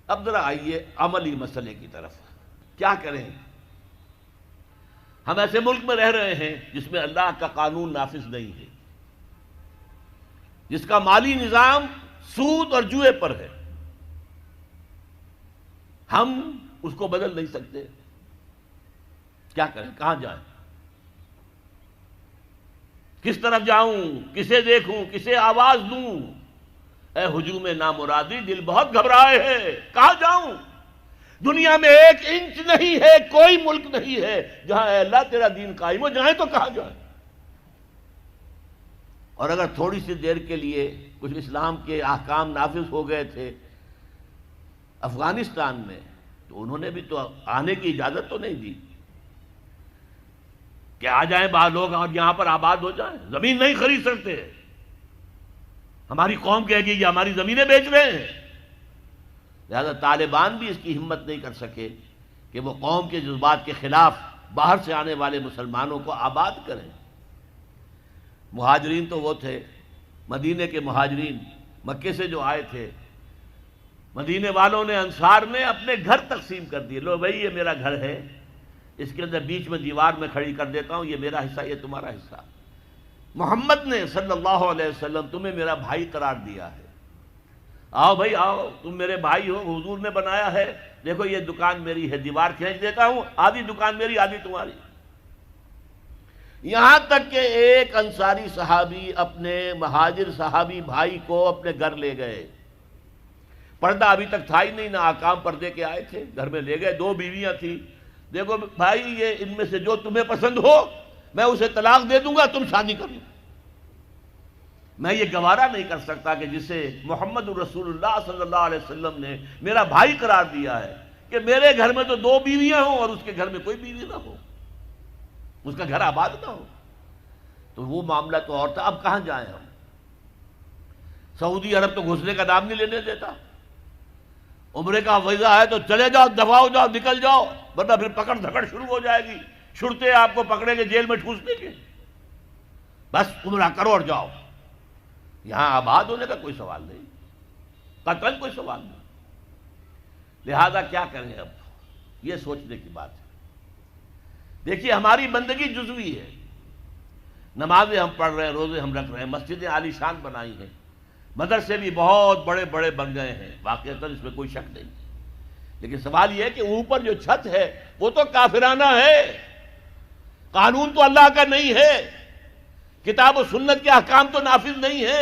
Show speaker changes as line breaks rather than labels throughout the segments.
اب ذرا آئیے عملی مسئلے کی طرف. کیا کریں؟ ہم ایسے ملک میں رہ رہے ہیں جس میں اللہ کا قانون نافذ نہیں ہے، جس کا مالی نظام سود اور جوئے پر ہے. ہم اس کو بدل نہیں سکتے. کیا کریں؟ کہاں جائیں؟ کس طرف جاؤں؟ کسے دیکھوں؟ کسے آواز دوں؟ اے ہجوم نامرادی، دل بہت گھبرائے ہے. کہاں جاؤں؟ دنیا میں ایک انچ نہیں ہے، کوئی ملک نہیں ہے جہاں اے اللہ تیرا دین قائم ہو. جائیں تو کہاں جائیں؟ اور اگر تھوڑی سی دیر کے لیے کچھ اسلام کے احکام نافذ ہو گئے تھے افغانستان میں، تو انہوں نے بھی تو آنے کی اجازت تو نہیں دی کہ آ جائیں بعض لوگ اور یہاں پر آباد ہو جائیں. زمین نہیں خرید سکتے. ہماری قوم کہے گی یہ ہماری زمینیں بیچ رہے ہیں. لہذا طالبان بھی اس کی ہمت نہیں کر سکے کہ وہ قوم کے جذبات کے خلاف باہر سے آنے والے مسلمانوں کو آباد کریں. مہاجرین تو وہ تھے، مدینے کے مہاجرین مکے سے جو آئے تھے، مدینے والوں نے، انصار نے اپنے گھر تقسیم کر دیے. لو بھائی یہ میرا گھر ہے، اس کے اندر بیچ میں دیوار میں کھڑی کر دیتا ہوں، یہ میرا حصہ، یہ تمہارا حصہ. محمد نے صلی اللہ علیہ وسلم تمہیں میرا بھائی قرار دیا ہے. آؤ بھائی آؤ، تم میرے بھائی ہو، حضور نے بنایا ہے. دیکھو یہ دکان میری ہے، دیوار کھینچ دیتا ہوں، آدھی دکان میری آدھی تمہاری. یہاں تک کہ ایک انصاری صحابی اپنے مہاجر صحابی بھائی کو اپنے گھر لے گئے. پردہ ابھی تک تھا ہی نہیں، نہ آکام پردے کے آئے تھے. گھر میں لے گئے، 2 بیویاں تھیں. دیکھو بھائی یہ ان میں سے جو تمہیں پسند ہو میں اسے طلاق دے دوں گا، تم شادی کر لو. میں یہ گوارا نہیں کر سکتا کہ جسے محمد رسول اللہ صلی اللہ علیہ وسلم نے میرا بھائی قرار دیا ہے کہ میرے گھر میں تو 2 بیویاں ہوں اور اس کے گھر میں کوئی بیوی نہ ہو، اس کا گھر آباد نہ ہو. تو وہ معاملہ تو اور تھا. اب کہاں جائیں ہم؟ سعودی عرب تو گھسنے کا نام نہیں لینے دیتا. عمرے کا ویزا ہے تو چلے جاؤ، دفاع ہو جاؤ، نکل جاؤ، ورنہ پھر پکڑ دھکڑ شروع ہو جائے گی. شرطے آپ کو پکڑیں گے، جیل میں ٹھوس دیں گے. بس عمرہ کرو اور جاؤ. یہاں آباد ہونے کا کوئی سوال نہیں، قتل کوئی سوال نہیں. لہذا کیا کریں اب؟ یہ سوچنے کی بات ہے. دیکھیے ہماری بندگی جزوی ہے. نمازیں ہم پڑھ رہے ہیں، روزے ہم رکھ رہے ہیں، مسجدیں عالی شان بنائی ہیں، مدرسے بھی بہت بڑے بڑے بن گئے ہیں، واقعتاً اس میں کوئی شک نہیں. لیکن سوال یہ ہے کہ اوپر جو چھت ہے وہ تو کافرانہ ہے. قانون تو اللہ کا نہیں ہے، کتاب و سنت کے احکام تو نافذ نہیں ہے.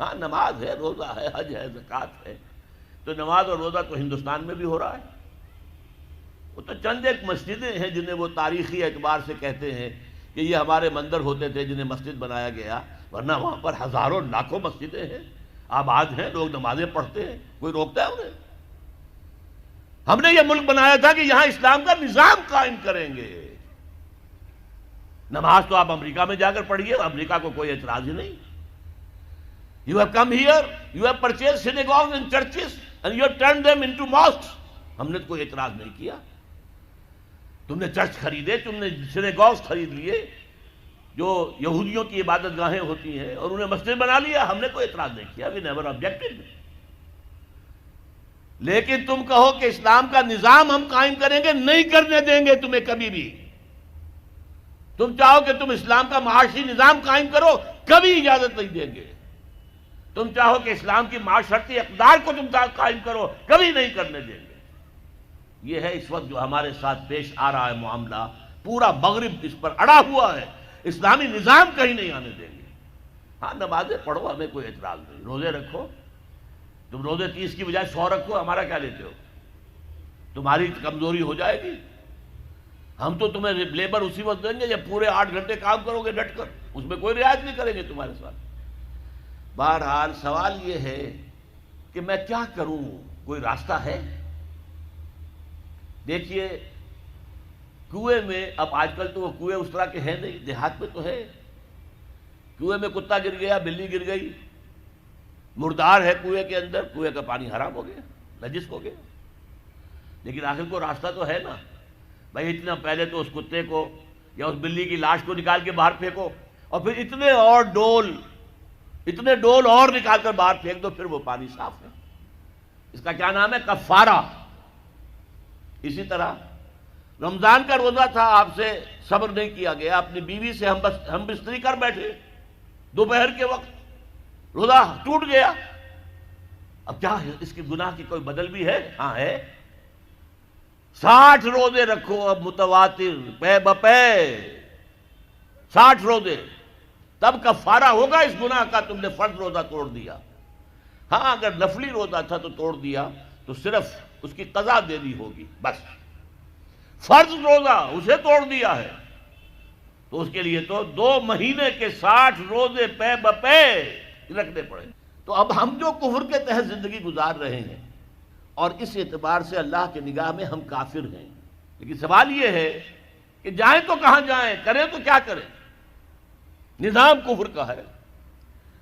ہاں نماز ہے، روزہ ہے، حج ہے، زکوٰۃ ہے. تو نماز اور روزہ تو ہندوستان میں بھی ہو رہا ہے. وہ تو چند ایک مسجدیں ہیں جنہیں وہ تاریخی اعتبار سے کہتے ہیں کہ یہ ہمارے مندر ہوتے تھے جنہیں مسجد بنایا گیا، ورنہ وہاں پر ہزاروں لاکھوں مسجدیں ہیں، آباد ہیں، لوگ نمازیں پڑھتے ہیں. کوئی روکتا ہے انہیں؟ ہم نے یہ ملک بنایا تھا کہ یہاں اسلام کا نظام قائم کریں گے. نماز تو آپ امریکہ میں جا کر پڑھیے، امریکہ کو کوئی اعتراض ہی نہیں. You have come here, you have purchased synagogues and churches and you have turned them into mosques. ہم نے کوئی اعتراض نہیں کیا. تم نے چرچ خریدے، تم نے سینیگوگز خرید لیے جو یہودیوں کی عبادت گاہیں ہوتی ہیں، اور انہیں مسجد بنا لیا. ہم نے کوئی اعتراض نہیں کیا. We never objected. لیکن تم کہو کہ اسلام کا نظام ہم قائم کریں گے، نہیں کرنے دیں گے تمہیں کبھی بھی. تم چاہو کہ تم اسلام کا معاشی نظام قائم کرو، کبھی اجازت نہیں دیں گے. تم چاہو کہ اسلام کی معاشرتی اقدار کو تم قائم کرو، کبھی نہیں کرنے دیں گے. یہ ہے اس وقت جو ہمارے ساتھ پیش آ رہا ہے معاملہ. پورا مغرب اس پر اڑا ہوا ہے. اسلامی نظام کہیں نہیں آنے دیں گے. ہاں نمازیں پڑھو، ہمیں کوئی اعتراض نہیں. روزے رکھو، تم روزے 30 کی بجائے 100 رکھو، ہمارا کیا لیتے ہو؟ تمہاری کمزوری ہو جائے گی. ہم تو تمہیں لیبر اسی وقت دیں گے جب پورے 8 گھنٹے کام کرو گے ڈٹ کر. اس میں کوئی رعایت نہیں کریں گے تمہارے ساتھ. بہرحال سوال یہ ہے کہ میں کیا کروں؟ کوئی راستہ ہے؟ دیکھیے کنویں میں، اب آج کل تو وہ کنویں اس طرح کے ہیں نہیں، دیہات میں تو ہے. کنویں میں کتا گر گیا، بلی گر گئی، مردار ہے کنویں کے اندر، کنویں کا پانی حرام ہو گیا، نجس ہو گیا. لیکن آخر کو راستہ تو ہے نا بھائی. اتنا پہلے تو اس کتے کو یا اس بلی کی لاش کو نکال کے باہر پھینکو، اور پھر اتنے ڈول اور نکال کر باہر پھینک دو، پھر وہ پانی صاف ہے. اس کا کیا نام ہے؟ کفارہ۔ اسی طرح رمضان کا روزہ تھا، آپ سے صبر نہیں کیا گیا، اپنی بیوی سے ہم بستری کر بیٹھے دوپہر کے وقت، روزہ ٹوٹ گیا، اب کیا ہے؟ اس کی گناہ کی کوئی بدل بھی ہے؟ ہاں ہے۔ 60 روزے رکھو اب متواتر پے بپے، 60 روزے، تب کفارہ ہوگا اس گناہ کا، تم نے فرض روزہ توڑ دیا۔ ہاں اگر نفلی روزہ تھا تو توڑ دیا تو صرف اس کی قضا دینی ہوگی بس۔ فرض روزہ اسے توڑ دیا ہے تو اس کے لیے تو 2 مہینے کے 60 روزے پے بپے رکھنے پڑے۔ تو اب ہم جو کفر کے تحت زندگی گزار رہے ہیں اور اس اعتبار سے اللہ کی نگاہ میں ہم کافر ہیں، لیکن سوال یہ ہے کہ جائیں تو کہاں جائیں، کریں تو کیا کریں؟ نظام کفر کا ہے۔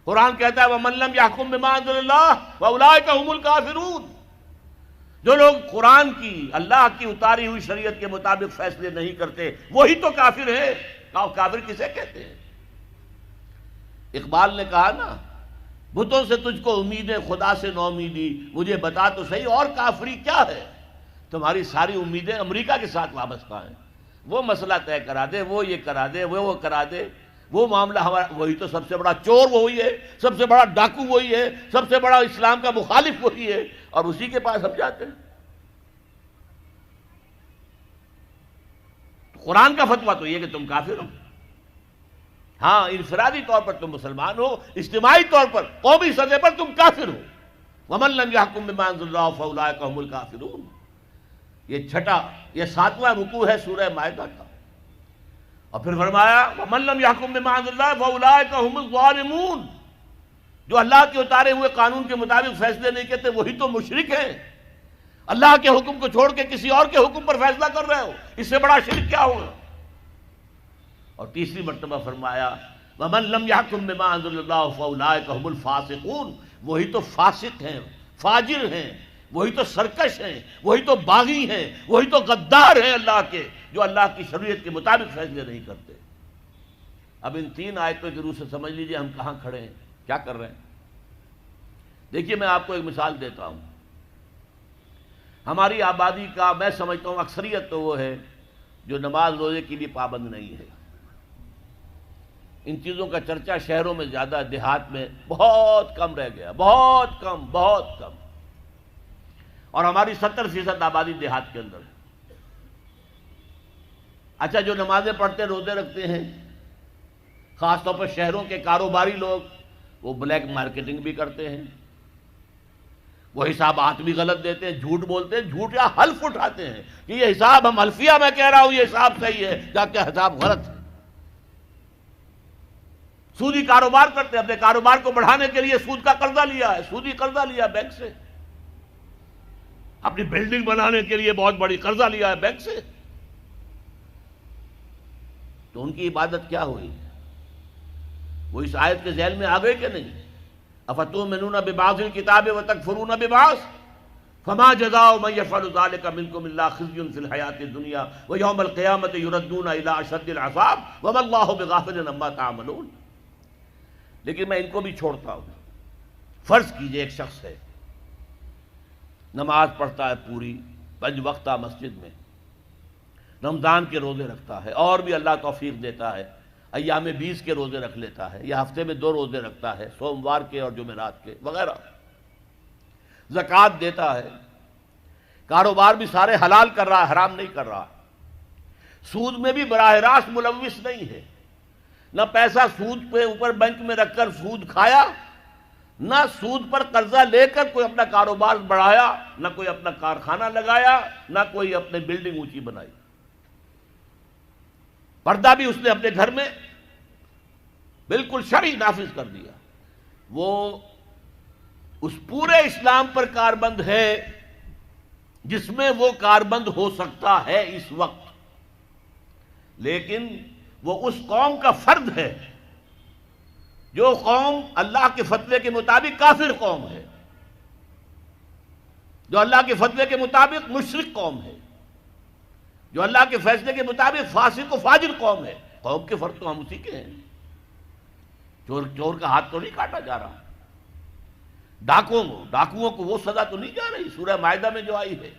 قرآن کہتا ہے وَمَن لَّمْ يَحْكُم بِمَا أَنزَلَ اللَّهُ فَأُولَٰئِكَ هُمُ الْكَافِرُونَ۔ جو لوگ قرآن کی، اللہ کی اتاری ہوئی شریعت کے مطابق فیصلے نہیں کرتے وہی تو کافر ہے۔ کافر کسے کہتے ہیں؟ اقبال نے کہا نا، بتوں سے تجھ کو امیدیں، خدا سے نو امیدی، مجھے بتا تو صحیح اور کافری کیا ہے؟ تمہاری ساری امیدیں امریکہ کے ساتھ وابستہ ہیں، وہ مسئلہ طے کرا دے، وہ یہ کرا دے، وہ کرا دے، وہ معاملہ ہمارا، وہی تو سب سے بڑا چور وہی ہے، سب سے بڑا ڈاکو وہی ہے، سب سے بڑا اسلام کا مخالف وہی ہے، اور اسی کے پاس ہم جاتے ہیں۔ قرآن کا فتویٰ تو یہ کہ تم کافر ہو۔ ہاں انفرادی طور پر تم مسلمان ہو، اجتماعی طور پر قومی سطح پر تم کافر ہو۔ وَمَن لَّمْ يَحْكُم بِمَا أَنزَلَ اللَّهُ فَأُولَٰئِكَ هُمُ الْكَافِرُونَ۔ یہ 7واں رکوع ہے سورہ مائدہ کا، اور پھر فرمایا وَمَن لَّمْ يَحْكُم بِمَا أَنزَلَ اللَّهُ فَأُولَٰئِكَ هُمُ الظَّالِمُونَ۔ جو اللہ کے اتارے ہوئے قانون کے مطابق فیصلے نہیں کرتے وہی تو مشرک ہیں۔ اللہ کے حکم کو چھوڑ کے کسی اور کے حکم پر فیصلہ کر رہے ہو، اس سے بڑا شرک کیا ہوگا؟ اور تیسری مرتبہ فرمایا وَمَن لَّمْ يَحْكُم بِمَا أَنزَلَ اللَّهُ فَأُولَٰئِكَ هُمُ الْفَاسِقُونَ۔ وہی تو فاسق ہیں، فاجر ہیں، وہی تو سرکش ہیں، وہی تو باغی ہیں، وہی تو غدار ہیں اللہ کے، جو اللہ کی شریعت کے مطابق فیصلے نہیں کرتے۔ اب ان 3 آیتوں کے روح سے سمجھ لیجئے ہم کہاں کھڑے ہیں، کیا کر رہے ہیں۔ دیکھیے میں آپ کو ایک مثال دیتا ہوں۔ ہماری آبادی کا میں سمجھتا ہوں اکثریت تو وہ ہے جو نماز روزے کے لیے پابند نہیں ہے۔ ان چیزوں کا چرچا شہروں میں زیادہ، دیہات میں بہت کم رہ گیا، بہت کم، بہت کم، اور ہماری 70% آبادی دیہات کے اندر ہے۔ اچھا جو نمازیں پڑھتے روزے رکھتے ہیں، خاص طور پر شہروں کے کاروباری لوگ، وہ بلیک مارکیٹنگ بھی کرتے ہیں، وہ حسابات بھی غلط دیتے ہیں، جھوٹ بولتے ہیں، جھوٹ یا حلف اٹھاتے ہیں کہ یہ حساب ہم حلفیہ میں کہہ رہا ہوں یہ حساب صحیح ہے، جبکہ حساب غلط ہے۔ سودی کاروبار کرتے ہیں، اپنے کاروبار کو بڑھانے کے لیے سود کا قرضہ لیا ہے، سودی قرضہ لیا بینک سے، اپنی بلڈنگ بنانے کے لیے بہت بڑی قرضہ لیا ہے بینک سے، تو ان کی عبادت کیا ہوئی؟ وہ اس آیت کے ذیل میں آ گئے کہ نہیں؟ افتؤمنون ببعض الکتاب وتکفرون ببعض فما جزاء من يفعل ذلك منكم الا خزي في الحياة الدنيا ويوم القيامة يردون الى اشد العذاب وما الله بغافل عما تعملون۔ لیکن میں ان کو بھی چھوڑتا ہوں۔ فرض کیجئے ایک شخص ہے، نماز پڑھتا ہے پوری 5 وقتہ مسجد میں، رمضان کے روزے رکھتا ہے، اور بھی اللہ توفیق دیتا ہے، ایام 20 کے روزے رکھ لیتا ہے، یا ہفتے میں 2 روزے رکھتا ہے، سوموار کے اور جمعرات کے وغیرہ، زکوٰۃ دیتا ہے، کاروبار بھی سارے حلال کر رہا ہے، حرام نہیں کر رہا، سود میں بھی براہ راست ملوث نہیں ہے، نہ پیسہ سود پہ اوپر بینک میں رکھ کر سود کھایا، نہ سود پر قرضہ لے کر کوئی اپنا کاروبار بڑھایا، نہ کوئی اپنا کارخانہ لگایا، نہ کوئی اپنے بلڈنگ اونچی بنائی، پردہ بھی اس نے اپنے گھر میں بالکل شرعی نافذ کر دیا۔ وہ اس پورے اسلام پر کاربند ہے جس میں وہ کاربند ہو سکتا ہے اس وقت، لیکن وہ اس قوم کا فرد ہے جو قوم اللہ کے فتوے کے مطابق کافر قوم ہے، جو اللہ کے فتوے کے مطابق مشرک قوم ہے، جو اللہ کے فیصلے کے مطابق فاسق و فاجر قوم ہے۔ قوم کے فرد تو ہم اسی کے ہیں، چور کا ہاتھ تو نہیں کاٹا جا رہا۔ ڈاکوؤں کو وہ سزا تو نہیں جا رہی سورہ مائدہ میں جو آئی ہے